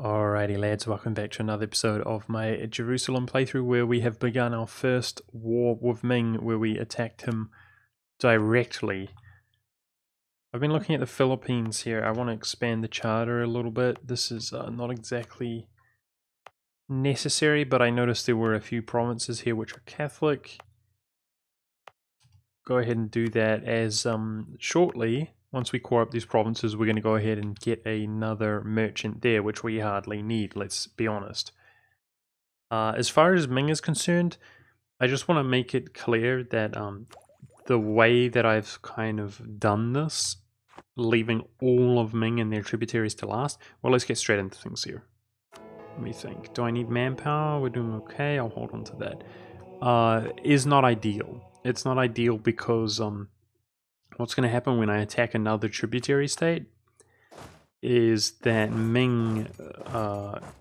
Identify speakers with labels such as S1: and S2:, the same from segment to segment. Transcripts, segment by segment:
S1: Alrighty lads, welcome back to another episode of my Jerusalem playthrough where we have begun our first war with Ming where we attacked him directly. I've been looking at the Philippines here. I want to expand the charter a little bit. This is not exactly necessary, but I noticed there were a few provinces here which are Catholic. Go ahead and do that as shortly. Once we core up these provinces, we're going to go ahead and get another merchant there, which we hardly need, let's be honest. As far as Ming is concerned, I just want to make it clear that the way that I've kind of done this, leaving all of Ming and their tributaries to last, well, let's get straight into things here. Let me think. Do I need manpower? We're doing okay. I'll hold on to that. Is not ideal. It's not ideal because what's going to happen when I attack another tributary state is that Ming,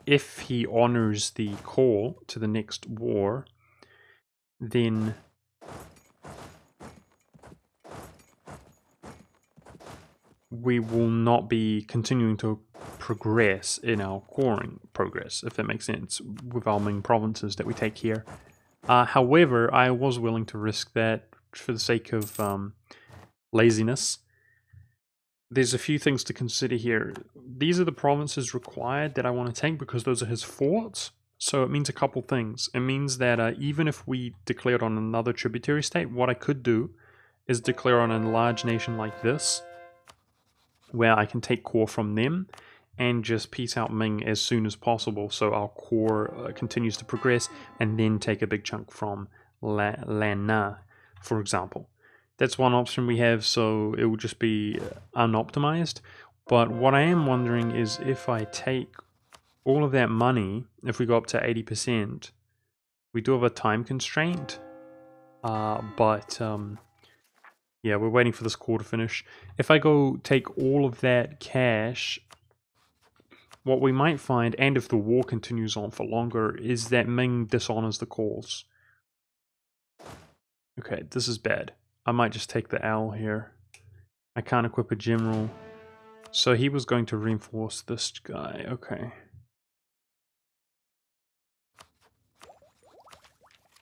S1: if he honors the call to the next war, then we will not be continuing to progress in our coring progress, if that makes sense, with our Ming provinces that we take here. However, I was willing to risk that for the sake of laziness. There's a few things to consider here. These are the provinces required that I want to take because those are his forts. So it means a couple things. It means that even if we declared on another tributary state, what I could do is declare on a large nation like this, where I can take core from them and just peace out Ming as soon as possible so our core continues to progress, and then take a big chunk from Lan Na, for example. That's one option we have, so it will just be unoptimized. But what I am wondering is if I take all of that money, if we go up to 80%, we do have a time constraint, yeah, we're waiting for this core to finish. If I go take all of that cash, what we might find, and if the war continues on for longer, is that Ming dishonors the calls. Okay, this is bad. I might just take the L here. I can't equip a general. So he was going to reinforce this guy. Okay.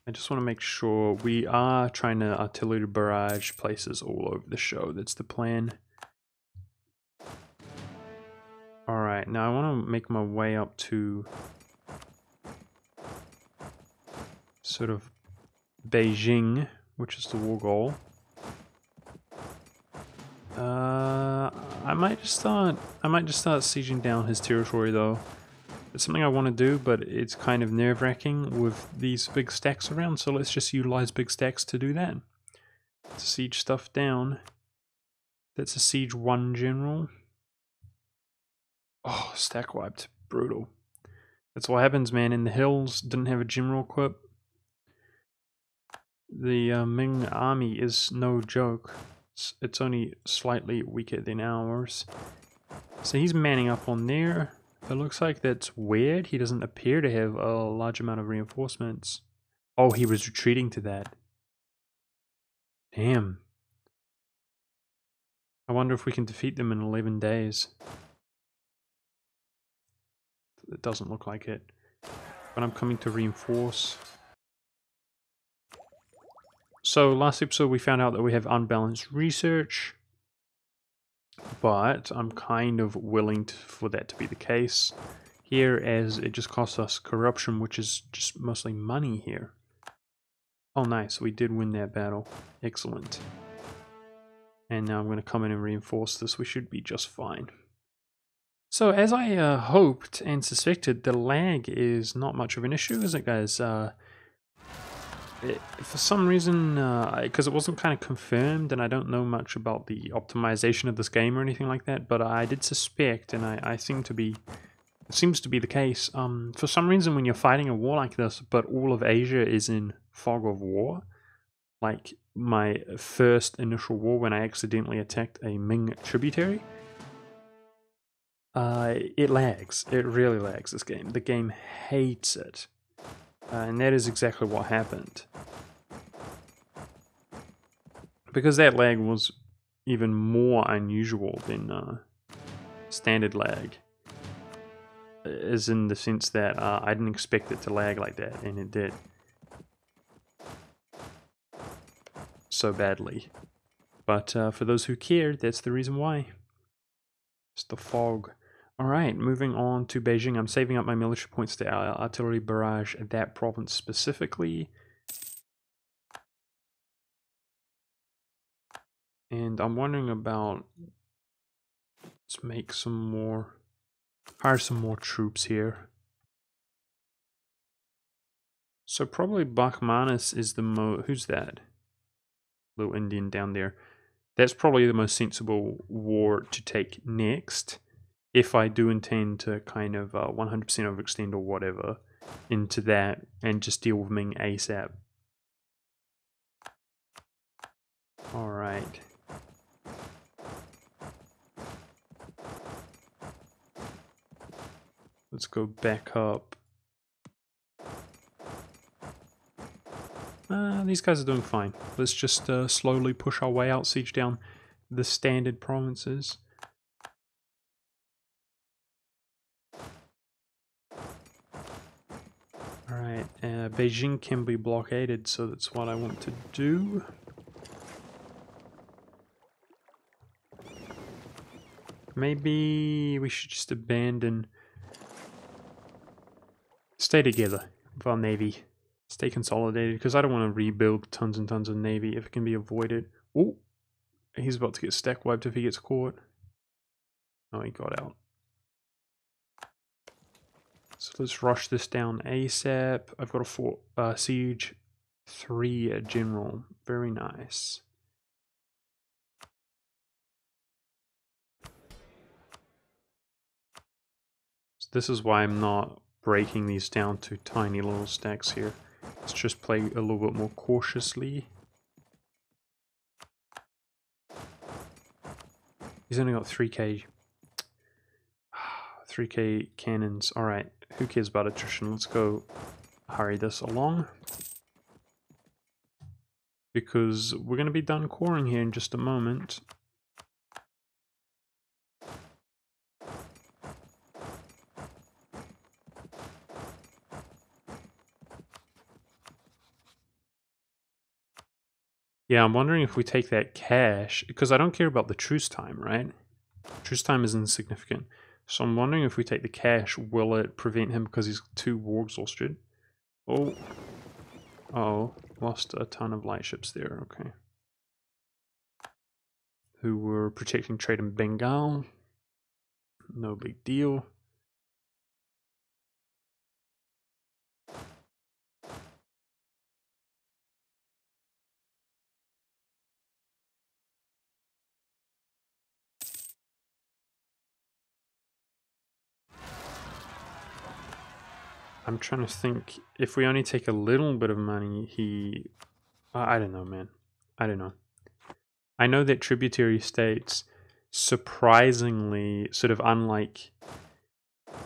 S1: I just want to make sure we are trying to artillery barrage places all over the show. That's the plan. Alright, now I want to make my way up to sort of Beijing, which is the war goal. I might just start sieging down his territory though. It's something I want to do, but it's kind of nerve-wracking with these big stacks around, so let's just utilize big stacks to do that. To siege stuff down. That's a siege 1 general. Oh, stack wiped. Brutal. That's what happens, man. In the hills, didn't have a general equip. The Ming army is no joke. It's only slightly weaker than ours. So he's manning up on there. It looks like that's weird. He doesn't appear to have a large amount of reinforcements. Oh, he was retreating to that. Damn. I wonder if we can defeat them in 11 days. It doesn't look like it. But I'm coming to reinforce. So last episode we found out that we have unbalanced research, but I'm kind of willing for that to be the case here, as it just costs us corruption, which is just mostly money here. Oh nice, we did win that battle. Excellent. And now I'm going to come in and reinforce this. We should be just fine. So as I hoped and suspected, the lag is not much of an issue, is it guys? For some reason, because it wasn't kind of confirmed, and I don't know much about the optimization of this game or anything like that, but I did suspect, and it seems to be the case. For some reason, when you're fighting a war like this, but all of Asia is in fog of war, like my first initial war when I accidentally attacked a Ming tributary, it lags. It really lags, this game. The game hates it. And that is exactly what happened. Because that lag was even more unusual than standard lag. as in the sense that I didn't expect it to lag like that, and it did. So badly. But for those who care, that's the reason why. It's the fog. Alright, moving on to Beijing. I'm saving up my military points to artillery barrage at that province specifically. And I'm wondering about... let's make some more... hire some more troops here. So probably Bakhmanis is the who's that? Little Indian down there. That's probably the most sensible war to take next, if I do intend to kind of 100% overextend or whatever into that and just deal with Ming ASAP. Alright. Let's go back up. These guys are doing fine. Let's just slowly push our way out, siege down the standard provinces. Alright, Beijing can be blockaded, so that's what I want to do. Maybe we should just abandon... stay together with our navy. Stay consolidated, because I don't want to rebuild tons and tons of navy if it can be avoided. Oh, he's about to get stack wiped if he gets caught. Oh, he got out. So let's rush this down ASAP. I've got a fort, siege 3 general. Very nice. So this is why I'm not breaking these down to tiny little stacks here. Let's just play a little bit more cautiously. He's only got 3k. 3k cannons. Alright, who cares about attrition? Let's go hurry this along. Because we're going to be done coring here in just a moment. Yeah, I'm wondering if we take that cash, because I don't care about the truce time, right? Truce time is insignificant. So I'm wondering if we take the cash, will it prevent him because he's too war exhausted? Oh. Oh, lost a ton of light ships there, okay. Who were protecting trade in Bengal. No big deal. I'm trying to think, if we only take a little bit of money, he... I don't know, man. I don't know. I know that tributary states, surprisingly, sort of unlike,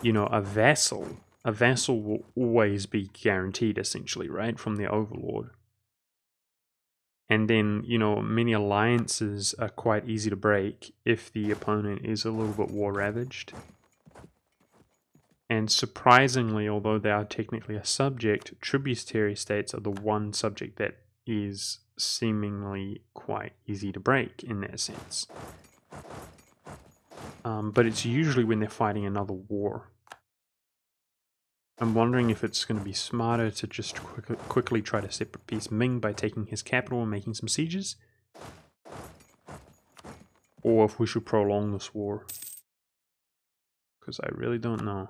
S1: you know, a vassal will always be guaranteed, essentially, right, from the overlord. And then, you know, many alliances are quite easy to break if the opponent is a little bit war-ravaged. And surprisingly, although they are technically a subject, tributary states are the one subject that is seemingly quite easy to break in that sense. But it's usually when they're fighting another war. I'm wondering if it's going to be smarter to just quickly try to separate piece Ming by taking his capital and making some sieges. Or if we should prolong this war. Because I really don't know.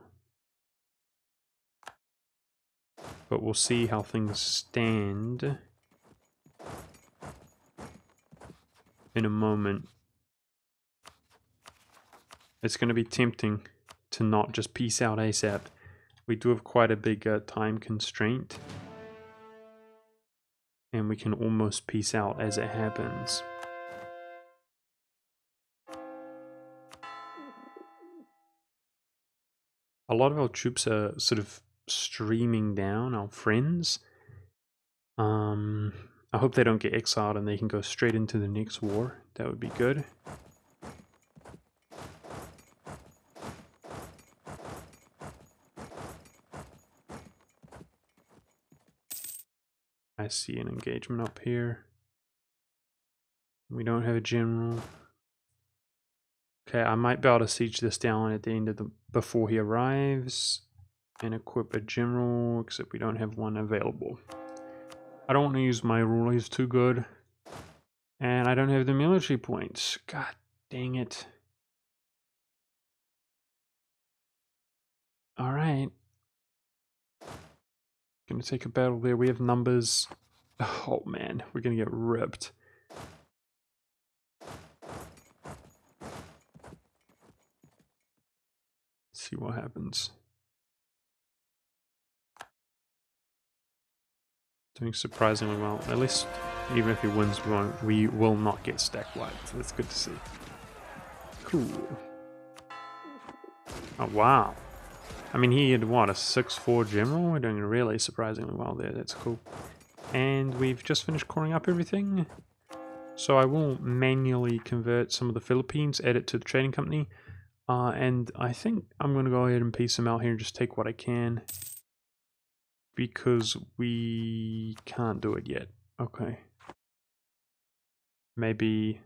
S1: But we'll see how things stand in a moment. It's going to be tempting to not just peace out ASAP. We do have quite a big time constraint. And we can almost peace out as it happens. A lot of our troops are sort of streaming down, our friends. I hope they don't get exiled and they can go straight into the next war. That would be good. I see an engagement up here. We don't have a general. Okay, I might be able to siege this down at the end of the before he arrives and equip a general, except we don't have one available. I don't want to use my ruler, he's too good. And I don't have the military points. God dang it. Alright. Gonna take a battle there. We have numbers. Oh man, we're gonna get ripped. See what happens. Doing surprisingly well. At least, even if he wins, we will not get stack wiped. That's good to see. Cool. Oh wow. I mean, he had what, a 6-4 general? We're doing really surprisingly well there. That's cool. And we've just finished coring up everything. So I will manually convert some of the Philippines, add it to the trading company. And I think I'm going to go ahead and piece them out here and just take what I can. Because we can't do it yet. Okay. Maybe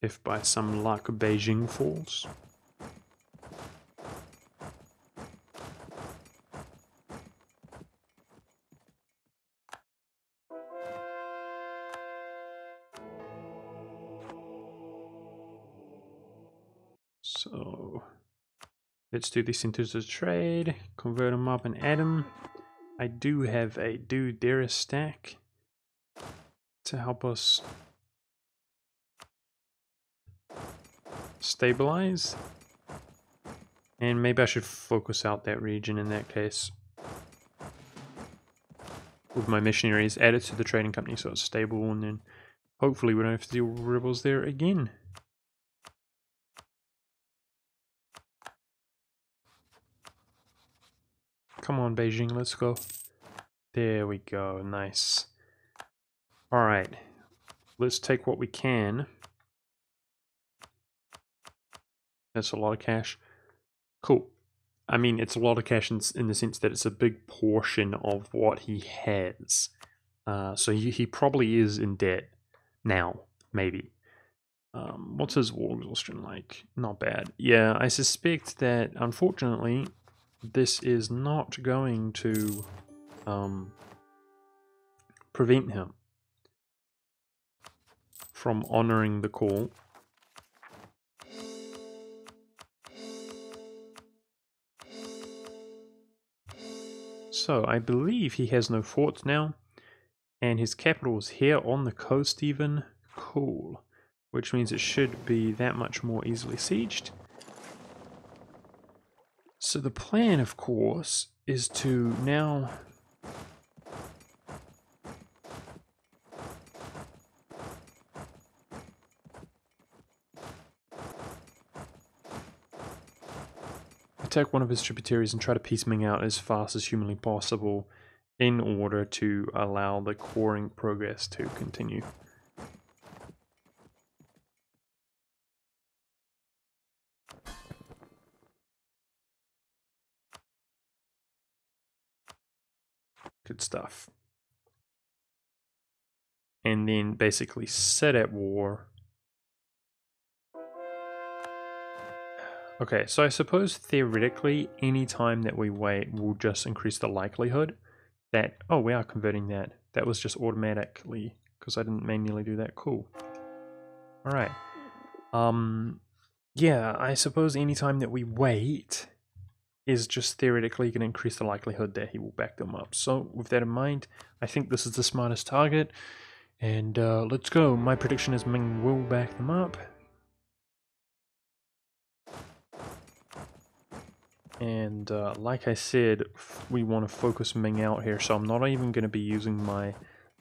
S1: if by some luck Beijing falls. So let's do this into the trade, convert them up and add them. I do have a Dara stack to help us stabilize. And maybe I should focus out that region in that case. With my missionaries, add it to the trading company so it's stable, and then hopefully we don't have to deal with rebels there again. Come on, Beijing, let's go. There we go, nice. Alright, let's take what we can. That's a lot of cash. Cool. I mean, it's a lot of cash in the sense that it's a big portion of what he has. So he probably is in debt now, maybe. What's his war exhaustion like? Not bad. Yeah, I suspect that, unfortunately, this is not going to prevent him from honoring the call. So, I believe he has no forts now, and his capital is here on the coast even. Cool. Which means it should be that much more easily sieged. So the plan, of course, is to now attack one of his tributaries and try to piece Ming out as fast as humanly possible in order to allow the coring progress to continue. Good stuff. And then basically set at war. Okay, so I suppose theoretically, any time that we wait will just increase the likelihood that, oh, we are converting that. That was just automatically, because I didn't manually do that. Cool. Alright. Yeah, I suppose any time that we wait is just theoretically going to increase the likelihood that he will back them up. So with that in mind, I think this is the smartest target. And let's go. My prediction is Ming will back them up. And like I said, we want to focus Ming out here. So I'm not even going to be using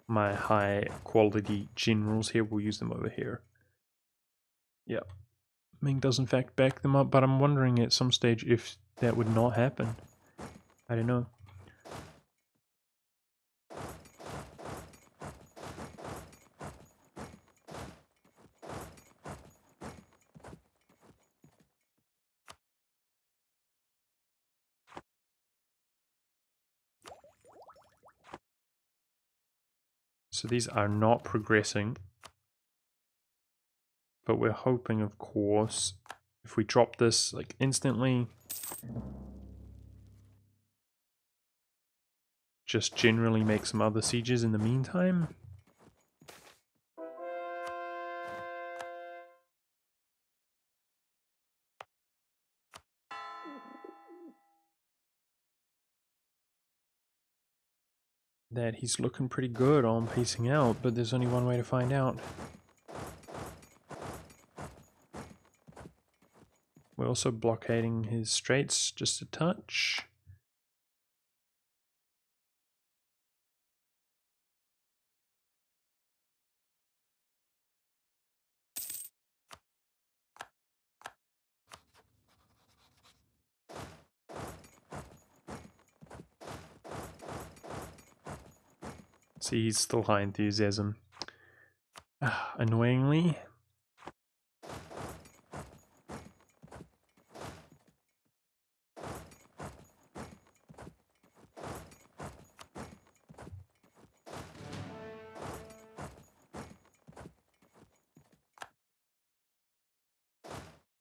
S1: my high quality generals here. We'll use them over here. Yep. Ming does in fact back them up, but I'm wondering at some stage if that would not happen. I don't know. So these are not progressing. But we're hoping, of course, if we drop this like instantly, just generally make some other sieges in the meantime. That he's looking pretty good on pacing out, but there's only one way to find out. We're also blockading his straits just a touch. See, he's still high enthusiasm. Annoyingly.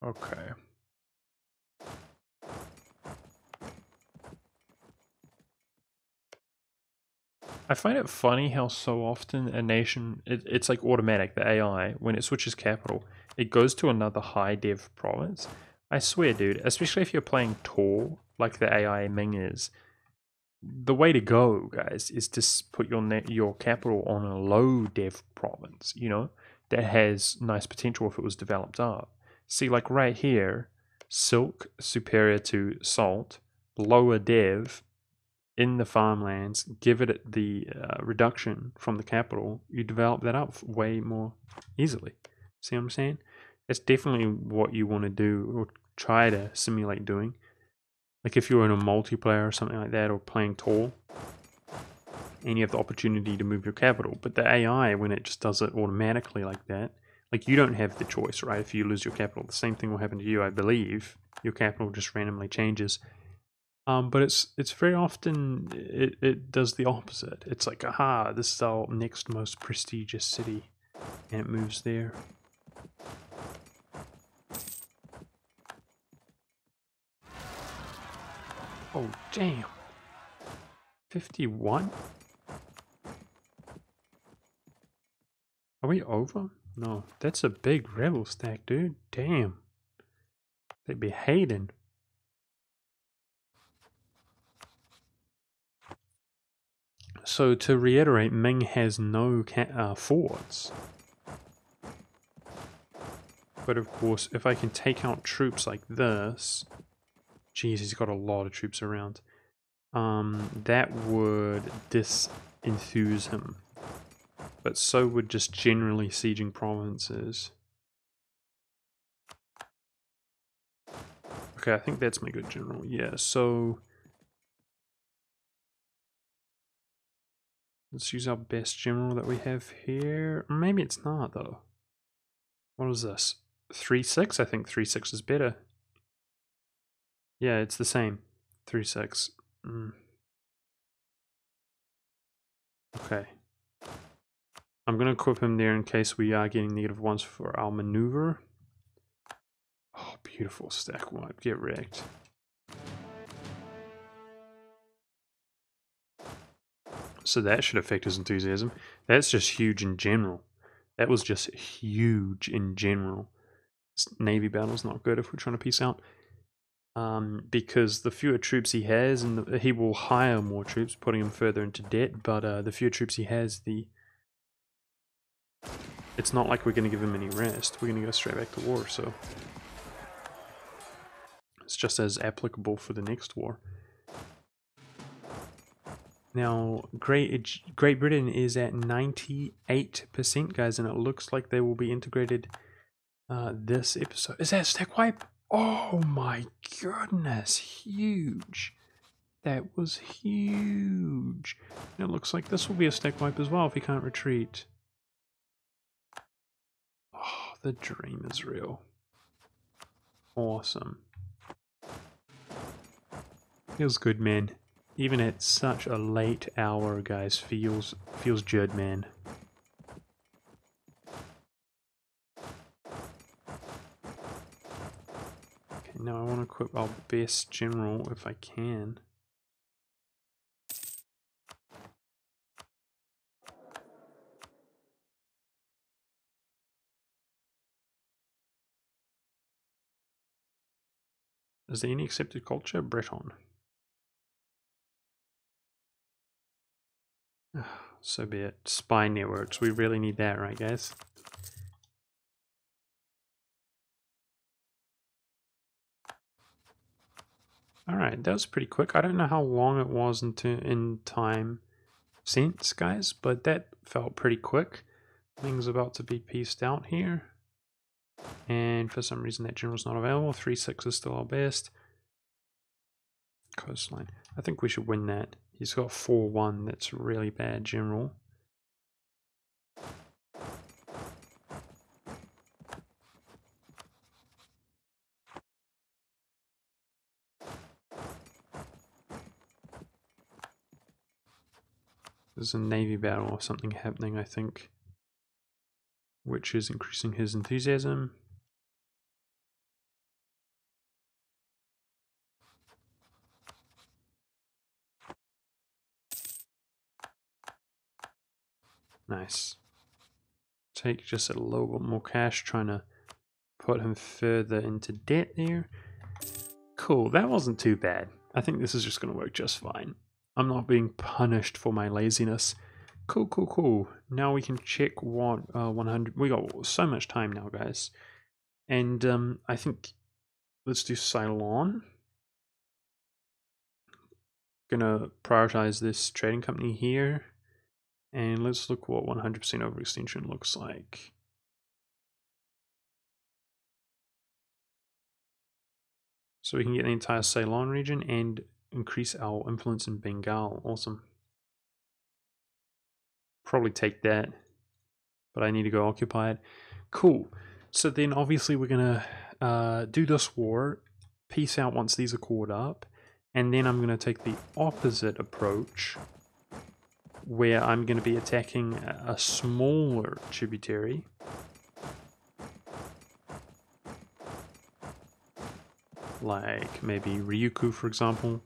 S1: Okay. I find it funny how so often a nation, it's like automatic, the AI, when it switches capital, it goes to another high dev province. I swear, dude, especially if you're playing Tor, like the AI Ming is, the way to go, guys, is to put your capital on a low dev province, you know, that has nice potential if it was developed up. See, like right here, Silk superior to Salt, lower dev, in the farmlands, give it the reduction from the capital, you develop that up way more easily. See what I'm saying? That's definitely what you want to do or try to simulate doing. Like if you're in a multiplayer or something like that, or playing Tor, and you have the opportunity to move your capital. But the AI, when it just does it automatically like that, like you don't have the choice, right? If you lose your capital, the same thing will happen to you, I believe. Your capital just randomly changes. But it's very often it does the opposite. It's like, aha, this is our next most prestigious city, and it moves there. Oh damn! 51? Are we over? No, that's a big rebel stack, dude. Damn, they'd be hating. So to reiterate, Ming has no forts. But of course, if I can take out troops like this, geez, he's got a lot of troops around. That would disenthuse him. But so would just generally sieging provinces. Okay, I think that's my good general. Yeah, so let's use our best general that we have here. Maybe it's not, though. What is this? 3-6? I think 3-6 is better. Yeah, it's the same. 3-6. Okay. I'm going to equip him there in case we are getting -1s for our maneuver. Oh, beautiful stack wipe. Get wrecked. So that should affect his enthusiasm. That's just huge in general. That was just huge in general. Navy battle's not good if we're trying to peace out. Because the fewer troops he has, and he will hire more troops, putting him further into debt, but the fewer troops he has, it's not like we're going to give him any rest. We're going to go straight back to war, so it's just as applicable for the next war. Now, Great Britain is at 98%, guys, and it looks like they will be integrated this episode. Is that a stack wipe? Oh my goodness, huge. That was huge. And it looks like this will be a stack wipe as well if he can't retreat. Oh, the dream is real. Awesome. Feels good, man. Even at such a late hour, guys, feels good, man. now I want to equip our best general if I can. Is there any accepted culture? Breton. So be it. Spy networks. We really need that, right, guys? Alright, that was pretty quick. I don't know how long it was in time sense, guys, but that felt pretty quick. Things about to be pieced out here. And for some reason that general's not available. 3-6 is still our best. Coastline. I think we should win that. He's got 4-1. That's really bad general. There's a navy battle or something happening, I think, which is increasing his enthusiasm. Nice. Take just a little bit more cash, trying to put him further into debt there. Cool, that wasn't too bad. I think this is just going to work just fine. I'm not being punished for my laziness. Cool, cool, cool. Now we can check what 100... We got so much time now, guys. And I think let's do Ceylon. Gonna prioritize this trading company here. And let's look what 100% overextension looks like. So we can get the entire Ceylon region and increase our influence in Bengal. Awesome. Probably take that, but I need to go occupy it. Cool. So then obviously we're gonna do this war, peace out once these are caught up, and then I'm gonna take the opposite approach, where I'm gonna be attacking a smaller tributary. Like maybe Ryukyu, for example.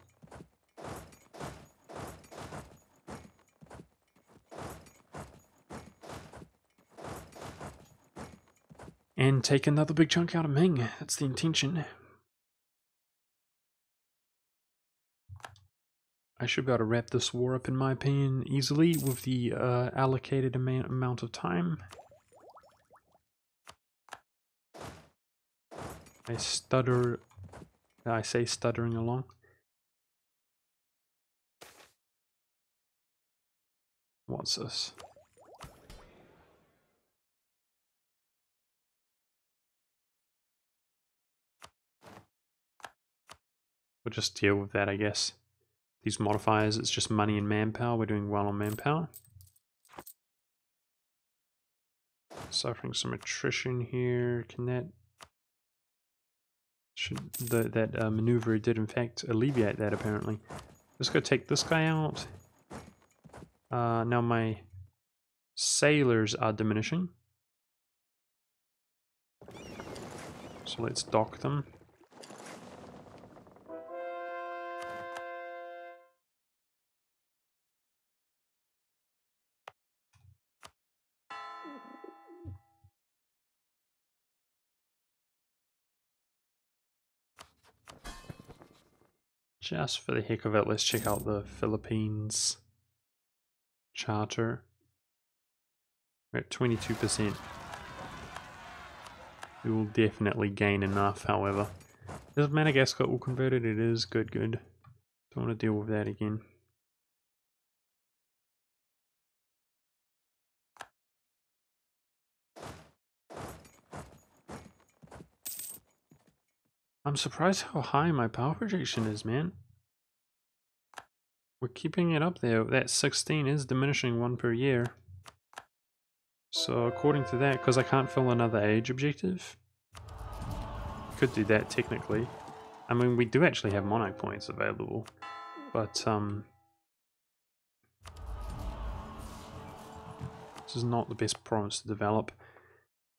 S1: And take another big chunk out of Ming. That's the intention. I should be able to wrap this war up, in my opinion, easily with the allocated amount of time. I stutter. I say stuttering along. What's this? We'll just deal with that, I guess. These modifiers, it's just money and manpower. We're doing well on manpower. Suffering some attrition here. Can that... that maneuver did in fact alleviate that, apparently. Let's go take this guy out. Now my sailors are diminishing. So let's dock them. Just for the heck of it, let's check out the Philippines charter. We're at 22%. We will definitely gain enough, however. Is Madagascar all converted? It is. Good, good. Don't want to deal with that again. I'm surprised how high my power projection is, man. We're keeping it up there. That 16 is diminishing 1 per year. So according to that, because I can't fill another age objective, could do that technically. I mean, we do actually have monarch points available, but this is not the best province to develop.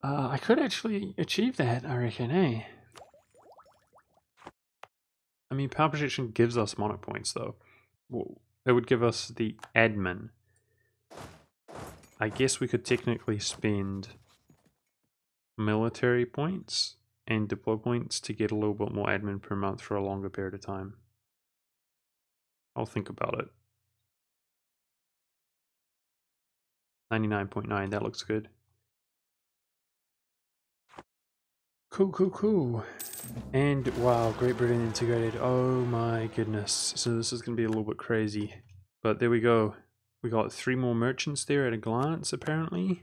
S1: I could actually achieve that, I reckon, eh? I mean, power projection gives us monarch points, though. Well, it would give us the admin. I guess we could technically spend military points and deploy points to get a little bit more admin per month for a longer period of time. I'll think about it. 99.9, that looks good. Cool. And wow, Great Britain integrated. Oh my goodness. So this is going to be a little bit crazy. But there we go. We got 3 more merchants there at a glance, apparently.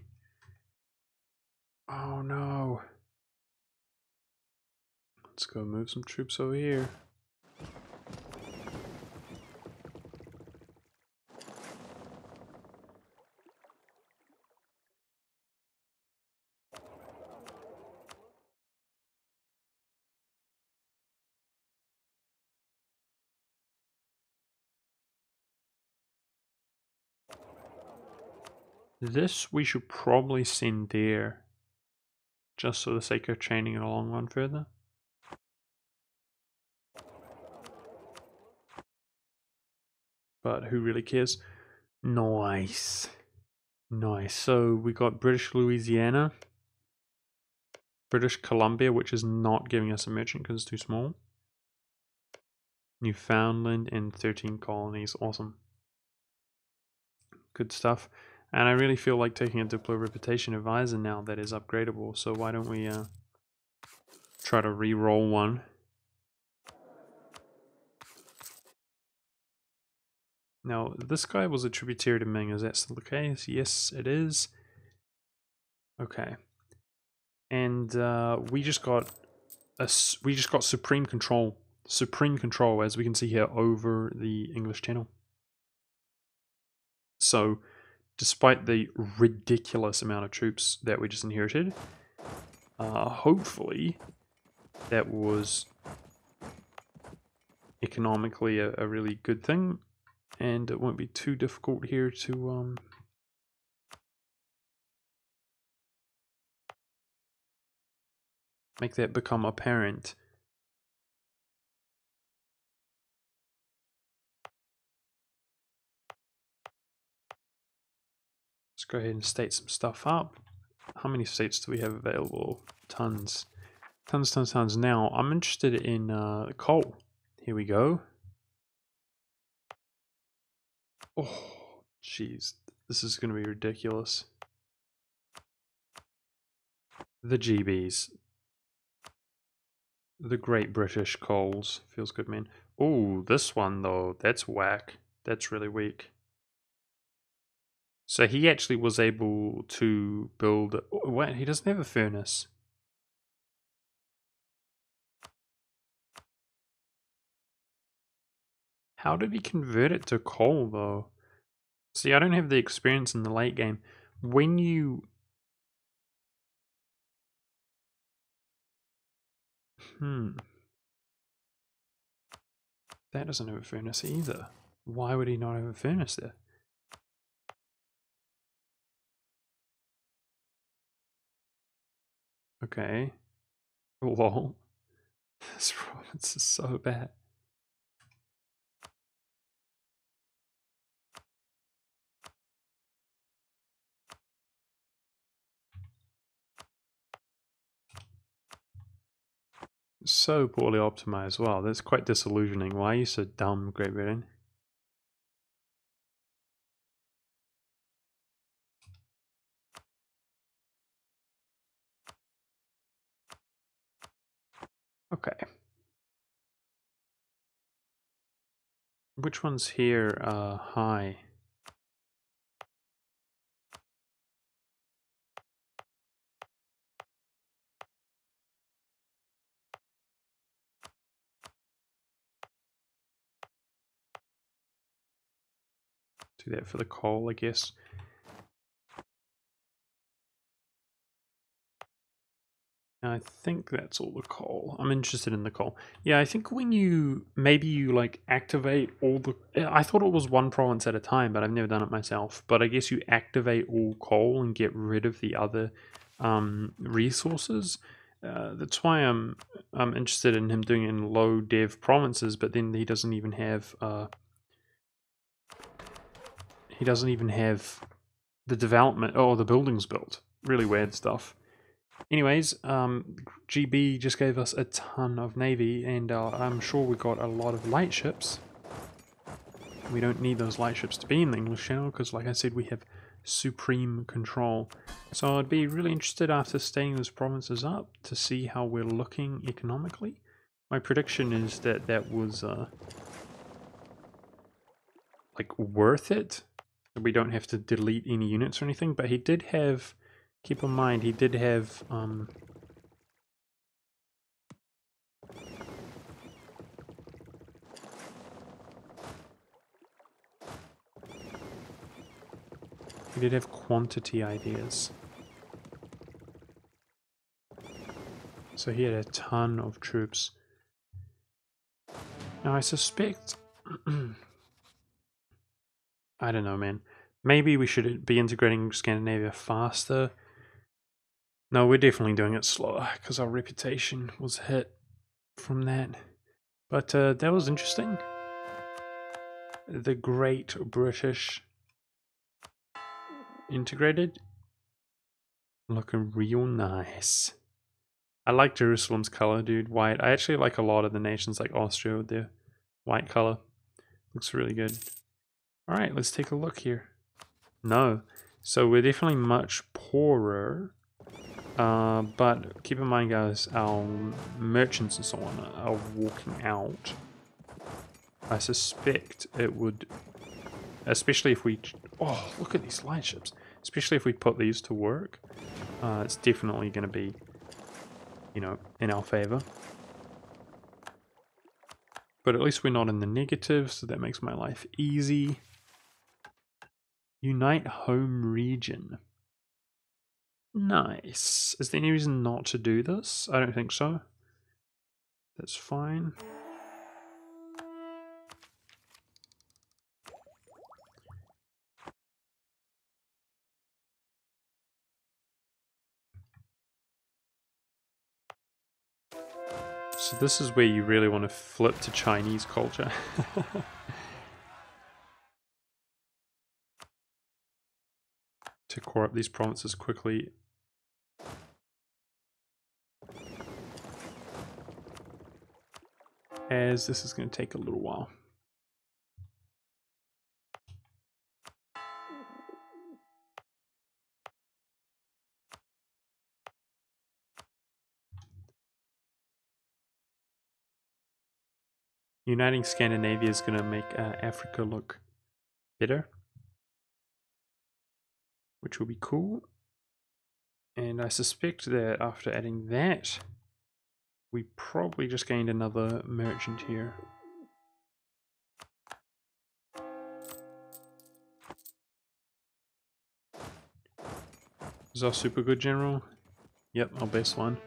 S1: Oh no. Let's go move some troops over here. This we should probably send there, just for the sake of training in the long run further. But who really cares? Nice. So we got British Louisiana, British Columbia, which is not giving us a merchant because it's too small. Newfoundland and 13 colonies. Awesome. Good stuff. And I really feel like taking a Diplo Reputation Advisor now that is upgradable. So why don't we try to re-roll one. Now, this guy was a tributary to Ming. Is that still the case? Yes, it is. Okay. And we just got supreme control. Supreme control, as we can see here, over the English Channel. So, despite the ridiculous amount of troops that we just inherited, hopefully that was economically a really good thing, and it won't be too difficult here to make that become apparent. Let's go ahead and state some stuff up. How many states do we have available? Tons. Tons. Now, I'm interested in coal. Here we go. Oh, jeez. This is going to be ridiculous. The GBs. The Great British Coals. Feels good, man. Oh, this one, though. That's whack. That's really weak. So he actually was able to build... Oh, wait, he doesn't have a furnace. How did he convert it to coal, though? See, I don't have the experience in the late game. When you... That doesn't have a furnace either. Why would he not have a furnace there? Okay. Lol. This province is so bad. So poorly optimized. Wow, that's quite disillusioning. Why are you so dumb, Great Britain? Okay. Which one's here? High. Do that for the coal, I guess. I think that's all the coal. I'm interested in the coal. Yeah, I think when you, maybe you like activate all the, I thought it was one province at a time, but I've never done it myself. But I guess you activate all coal and get rid of the other resources. That's why I'm I'm interested in him doing it in low dev provinces, but then he doesn't even have the development or the buildings built. Really weird stuff. Anyways, GB just gave us a ton of navy, and I'm sure we got a lot of light ships. We don't need those light ships to be in the English Channel because, like I said, we have supreme control. So I'd be really interested after staying those provinces up to see how we're looking economically. My prediction is that that was like worth it. We don't have to delete any units or anything, but he did have, keep in mind, he did have quantity ideas. So he had a ton of troops. Now I suspect I don't know, man. Maybe we should be integrating Scandinavia faster. No, we're definitely doing it slower because our reputation was hit from that. But that was interesting. The Great British integrated. Looking real nice. I like Jerusalem's color, dude. White. I actually like a lot of the nations like Austria with their white color. Looks really good. Alright, let's take a look here. No. So we're definitely much poorer. But keep in mind, guys, our merchants and so on are walking out. I suspect it would, especially if we, oh, look at these light ships. Especially if we put these to work, it's definitely going to be, you know, in our favor. But at least we're not in the negative, so that makes my life easy. Unite home region. Nice. Is there any reason not to do this? I don't think so. That's fine. So this is where you really want to flip to Chinese culture. To core up these provinces quickly. As this is going to take a little while. Uniting Scandinavia is going to make Africa look better, which will be cool. And I suspect that after adding that, we probably just gained another merchant here. Is our super good general? Yep, our best one.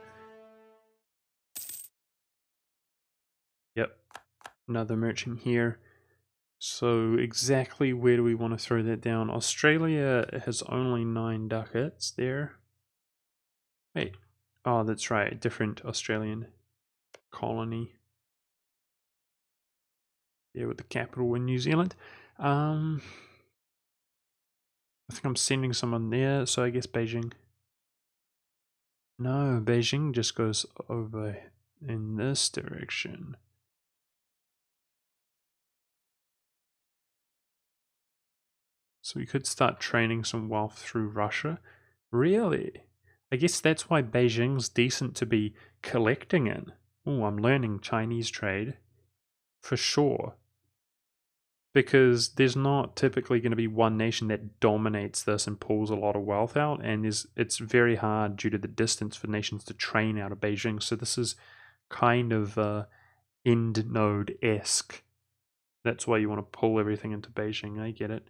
S1: Yep, another merchant here. So exactly where do we want to throw that down? Australia has only 9 ducats there. Wait, oh that's right, different Australian colony. Yeah, with the capital in New Zealand. I think I'm sending someone there, so I guess Beijing. No, Beijing just goes over in this direction. So we could start training some wealth through Russia. Really? I guess that's why Beijing's decent to be collecting in. Oh, I'm learning Chinese trade. For sure. Because there's not typically going to be one nation that dominates this and pulls a lot of wealth out, and it's very hard due to the distance for nations to train out of Beijing. So this is kind of end node-esque. That's why you want to pull everything into Beijing. I get it.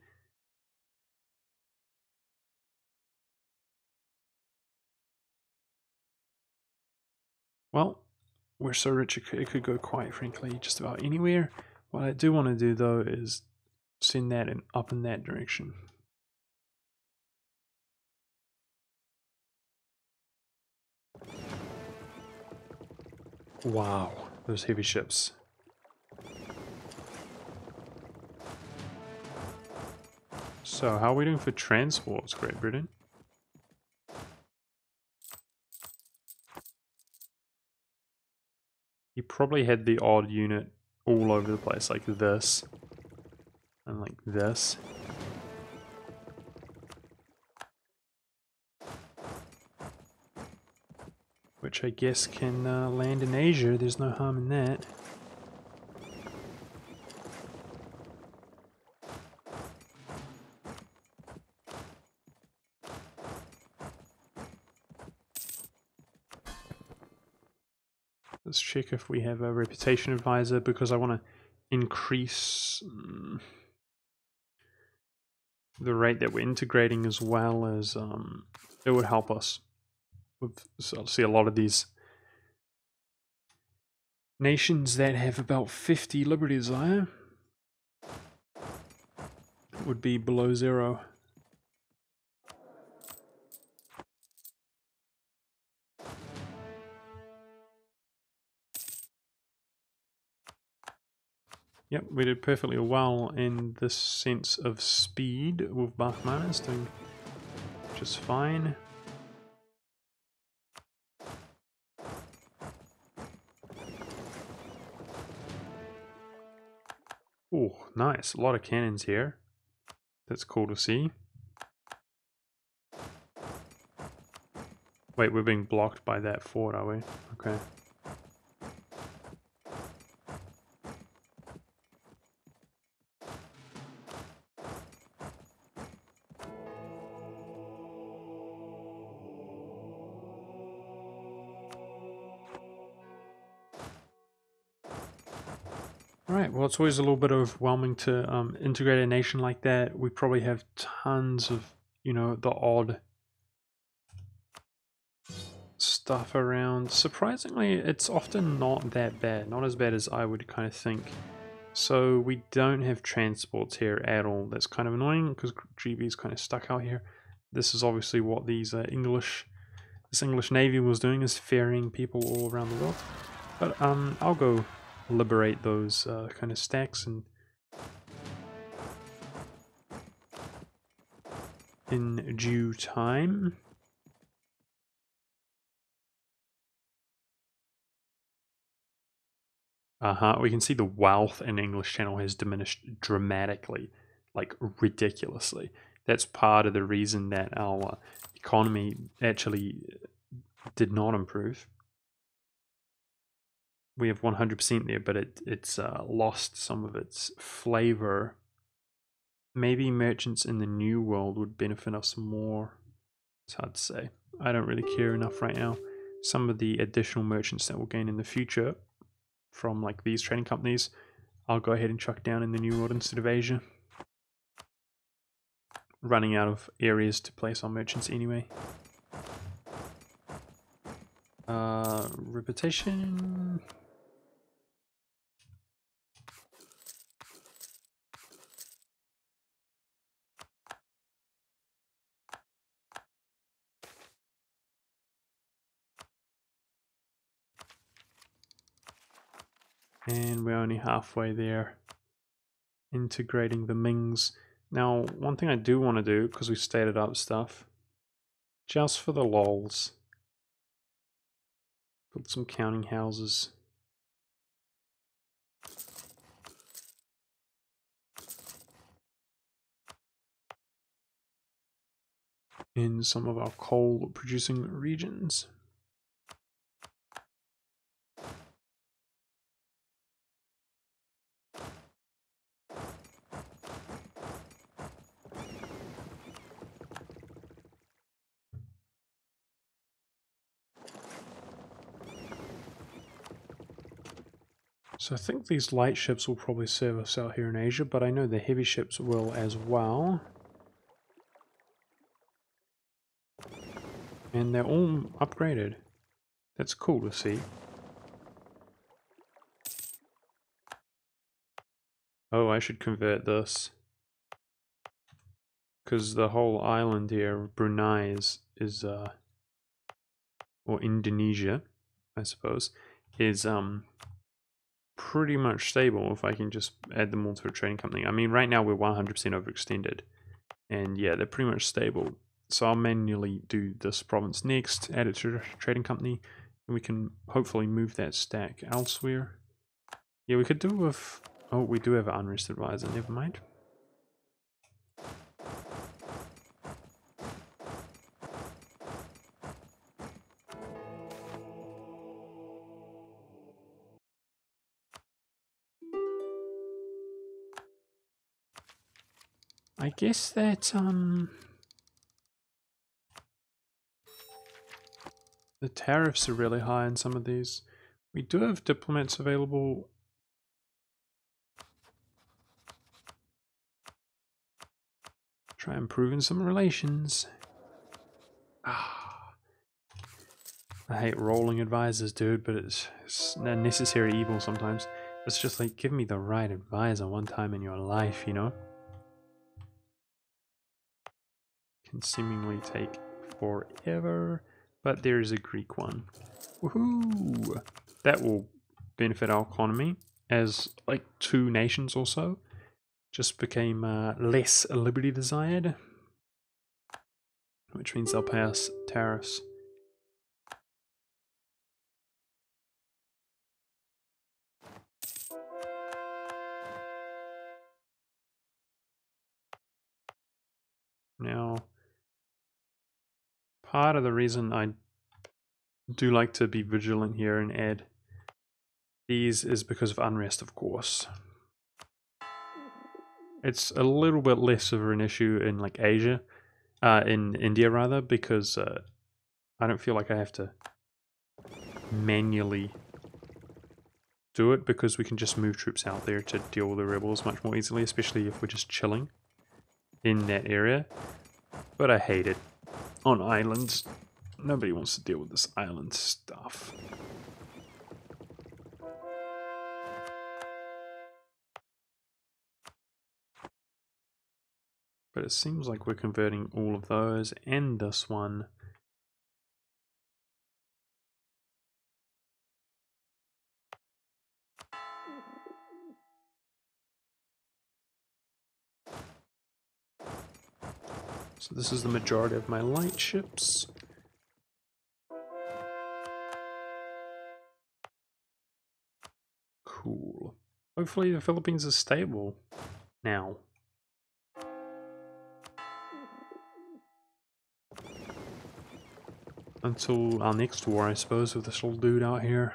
S1: Well, we're so rich it could go, quite frankly, just about anywhere. What I do want to do though is send that up in that direction. Wow, those heavy ships. So, how are we doing for transports, Great Britain? He probably had the odd unit all over the place, like this. And like this. Which I guess can land in Asia, there's no harm in that. Let's check if we have a reputation advisor, because I want to increase the rate that we're integrating, as well as it would help us with, so see, a lot of these nations that have about 50 liberty desire would be below 0. Yep, we did perfectly well in this sense of speed with Bachmann, doing just fine. Oh, nice. A lot of cannons here. That's cool to see. Wait, we're being blocked by that fort, are we? Okay. Alright, well, it's always a little bit overwhelming to integrate a nation like that. We probably have tons of, you know, the odd stuff around. Surprisingly, it's often not that bad. Not as bad as I would kind of think. So we don't have transports here at all. That's kind of annoying because GB is kind of stuck out here. This is obviously what these this English Navy was doing, is ferrying people all around the world. But I'll go liberate those kind of stacks and in due time. We can see the wealth in English Channel has diminished dramatically, like ridiculously. That's part of the reason that our economy actually did not improve. We have 100% there, but it's lost some of its flavor. Maybe merchants in the New World would benefit us more. It's hard to say. I don't really care enough right now. Some of the additional merchants that we'll gain in the future from like these trading companies, I'll go ahead and chuck down in the New World instead of Asia. Running out of areas to place our merchants anyway. Reputation. And we're only halfway there. Integrating the Mings. Now, one thing I do want to do, because we stated up stuff, just for the lols, build some counting houses. In some of our coal producing regions. So I think these light ships will probably serve us out here in Asia, but I know the heavy ships will as well. And they're all upgraded. That's cool to see. Oh, I should convert this. Because the whole island here, Brunei, is or Indonesia, I suppose, is pretty much stable if I can just add them all to a trading company. I mean, right now we're 100% overextended, and yeah, they're pretty much stable. So I'll manually do this province next, add it to a trading company, and we can hopefully move that stack elsewhere. Yeah, we could do with... Oh, we do have an unrest advisor, never mind. I guess that, the tariffs are really high in some of these. We do have diplomats available. Try improving some relations. Ah, I hate rolling advisors, dude, but it's a necessary evil sometimes. It's just like, give me the right advisor one time in your life, you know? Can seemingly take forever, but there's a Greek one. Woohoo! That will benefit our economy, as like 2 nations or so just became less liberty desired, which means they'll pay us tariffs. Now, part of the reason I do like to be vigilant here and add these is because of unrest, of course. It's a little bit less of an issue in like Asia, in India rather, because I don't feel like I have to manually do it, because we can just move troops out there to deal with the rebels much more easily, especially if we're just chilling in that area. But I hate it. On islands, nobody wants to deal with this island stuff. But it seems like we're converting all of those and this one. So this is the majority of my light ships. Cool. Hopefully the Philippines is stable now. Until our next war, I suppose, with this little dude out here.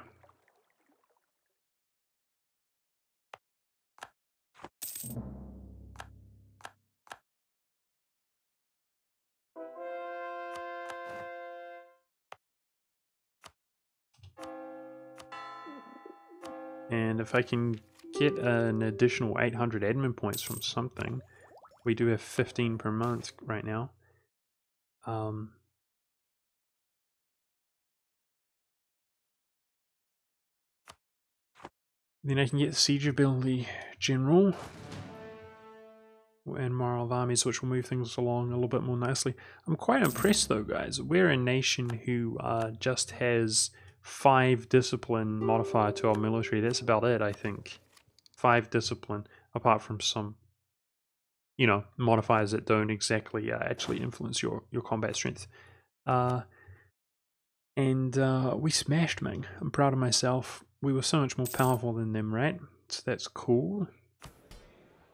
S1: And if I can get an additional 800 admin points from something, we do have 15 per month right now. Then I can get Siege Ability General and Morale of Armies, which will move things along a little bit more nicely. I'm quite impressed though, guys. We're a nation who just has 5 discipline modifier to our military. That's about it, I think. 5 discipline, apart from some, you know, modifiers that don't exactly actually influence your combat strength. And we smashed, man. I'm proud of myself. We were so much more powerful than them, right? So that's cool.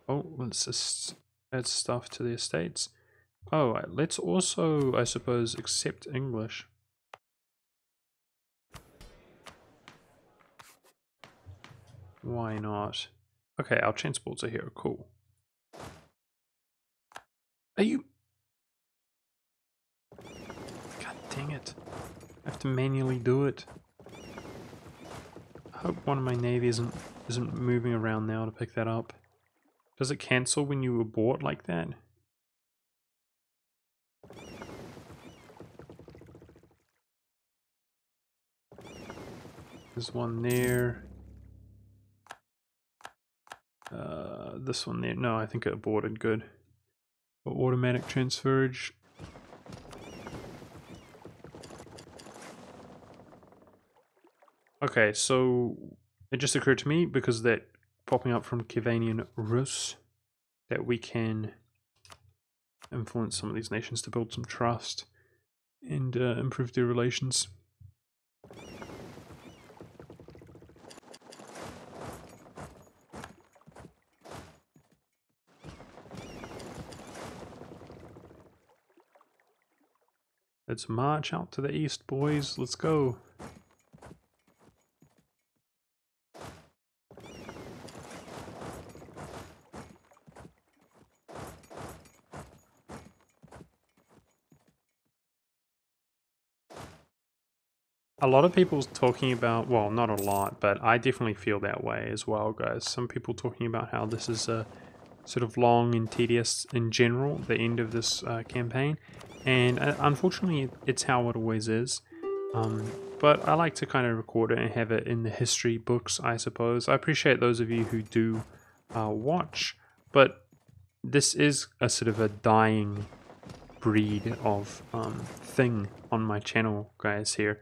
S1: Oh, let's just add stuff to the estates. Oh, let's also, I suppose, accept English. Why not? Okay, our transports are here. Cool. Are you... God dang it. I have to manually do it. I hope one of my navy isn't moving around now to pick that up. Does it cancel when you abort like that? There's one there. This one there. No, I think it aborted. Good. For automatic transferage. Okay, so it just occurred to me, because that popping up from Kivanian Rus, that we can influence some of these nations to build some trust and improve their relations. Let's march out to the east, boys. Let's go. A lot of people talking about, well, not a lot, but I definitely feel that way as well, guys. Some people talking about how this is sort of long and tedious in general, the end of this campaign. And unfortunately, it's how it always is. But I like to kind of record it and have it in the history books, I suppose. I appreciate those of you who do watch, but this is a sort of a dying breed of thing on my channel, guys, here.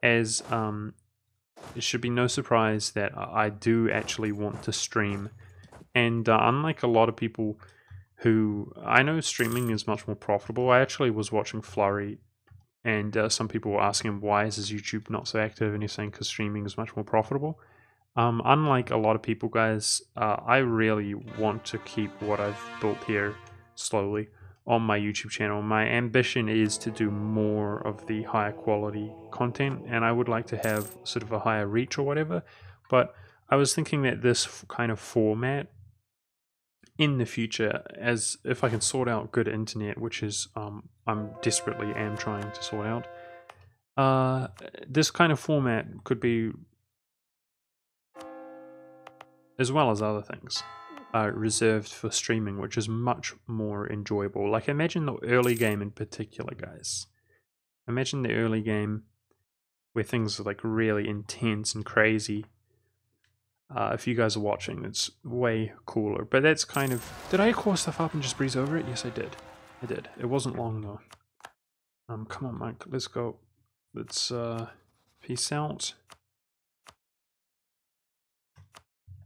S1: As it should be no surprise that I do actually want to stream. And unlike a lot of people who, I know streaming is much more profitable. I actually was watching Flurry, and some people were asking him, why is his YouTube not so active? And he's saying, because streaming is much more profitable. Unlike a lot of people, guys, I really want to keep what I've built here slowly on my YouTube channel. My ambition is to do more of the higher quality content, and I would like to have sort of a higher reach or whatever. But I was thinking that this kind of format in the future, as if I can sort out good internet, which is I'm desperately am trying to sort out, this kind of format could be, as well as other things, reserved for streaming, which is much more enjoyable. Like, imagine the early game in particular, guys. Imagine the early game where things are like really intense and crazy. If you guys are watching, it's way cooler. But that's kind of... Did I core stuff up and just breeze over it? Yes, I did. I did. It wasn't long, though. Come on, Mike. Let's go. Let's, peace out.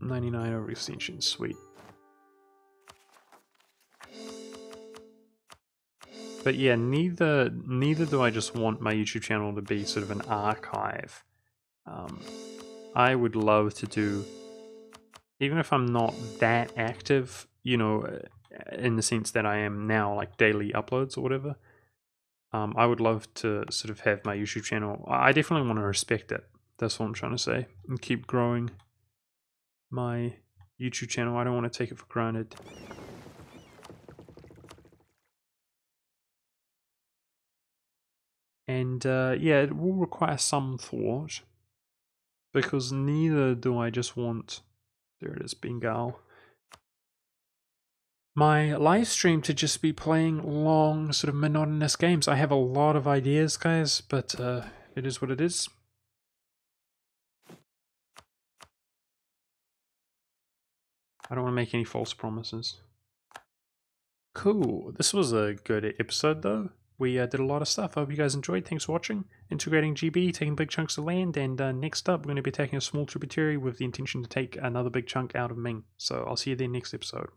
S1: 99 over extension. Sweet. But yeah, neither do I just want my YouTube channel to be sort of an archive. I would love to do, even if I'm not that active, you know, in the sense that I am now, like daily uploads or whatever, I would love to sort of have my YouTube channel. I definitely want to respect it. That's what I'm trying to say. And keep growing my YouTube channel. I don't want to take it for granted. And yeah, it will require some thought, because neither do I just want, there it is, Bengal, my live stream to just be playing long, sort of monotonous games. I have a lot of ideas, guys, but it is what it is. I don't want to make any false promises. Cool. This was a good episode, though. We did a lot of stuff. I hope you guys enjoyed. Thanks for watching. Integrating GB, taking big chunks of land, and next up, we're going to be taking a small tributary with the intention to take another big chunk out of Ming. So I'll see you there next episode.